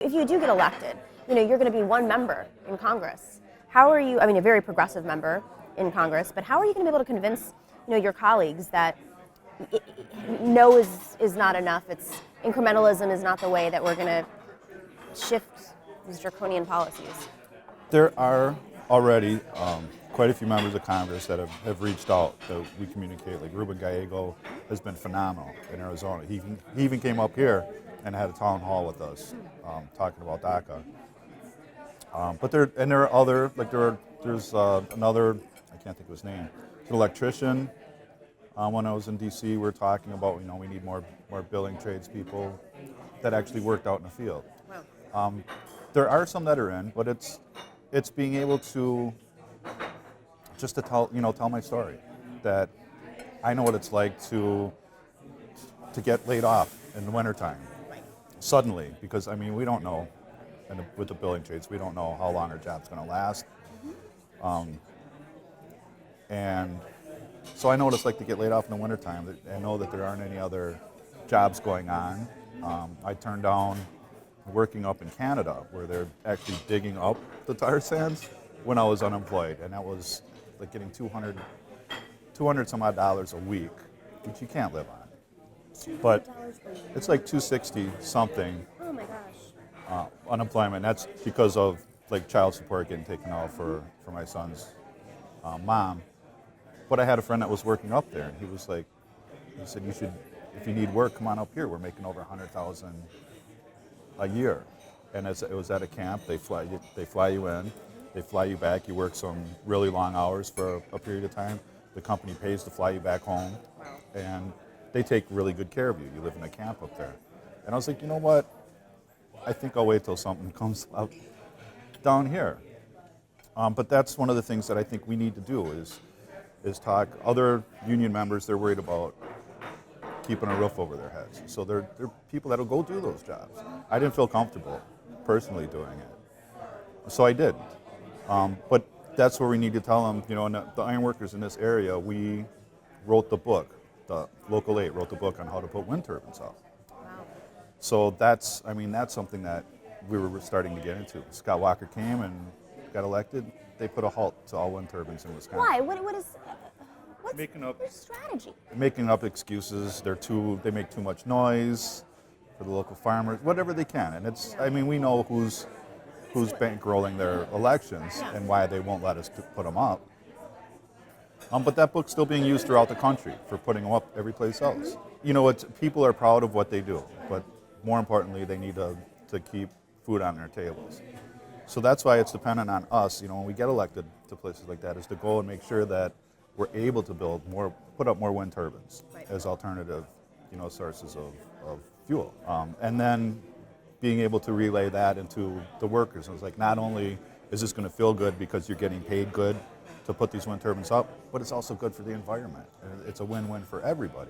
if you do get elected, you're going to be one member in Congress. How are you? I mean, a very progressive member in Congress, but how are you going to be able to convince your colleagues that no is not enough? It's incrementalism is not the way that we're going to shift these draconian policies. There are already quite a few members of Congress that have reached out that we communicate. Like Ruben Gallego has been phenomenal in Arizona. He even came up here and had a town hall with us talking about DACA. But there are other, like there's another, I can't think of his name, an electrician. When I was in DC, we were talking about, we need more building tradespeople that actually worked out in the field. Wow. There are some that are in, but it's being able to just to tell my story, that I know what it's like to get laid off in the wintertime suddenly, because we don't know, and with the building trades, we don't know how long our job's going to last. And so I know what it's like to get laid off in the wintertime and know that there aren't any other jobs going on. I turned down working up in Canada, where they're actually digging up the tar sands, when I was unemployed, and that was like getting $200 some odd dollars a week, which you can't live on. But it's like $260 something. Oh my gosh. Unemployment. That's because of like child support getting taken out for my son's mom. But I had a friend that was working up there, and he said, you should, if you need work, come on up here. We're making over $100,000 a year. And it was at a camp. They fly you in, they fly you back. You work some really long hours for a period of time. The company pays to fly you back home, and they take really good care of you. You live in a camp up there. And I was like, you know what? I think I'll wait till something comes up down here. But that's one of the things that I think we need to do is talk. Other union members, they're worried about keeping a roof over their heads. So they're people that'll go do those jobs. I didn't feel comfortable personally doing it, so I did. But that's where we need to tell them, and the ironworkers in this area, we wrote the book. The Local 8 wrote the book on how to put wind turbines up. Wow. So that's something that we were starting to get into. Scott Walker came and got elected. They put a halt to all wind turbines in Wisconsin. Why? What's their strategy? Making up excuses. They make too much noise for the local farmers, whatever they can. And it's, we know who's bankrolling their elections and why they won't let us put them up. But that book's still being used throughout the country for putting them up every place else. People are proud of what they do, but more importantly, they need to keep food on their tables. So that's why it's dependent on us, when we get elected to places like that, is to go and make sure that we're able to put up more wind turbines as alternative, sources of fuel. And then being able to relay that into the workers. And it's like, not only is this going to feel good because you're getting paid good to put these wind turbines up, but it's also good for the environment. It's a win-win for everybody.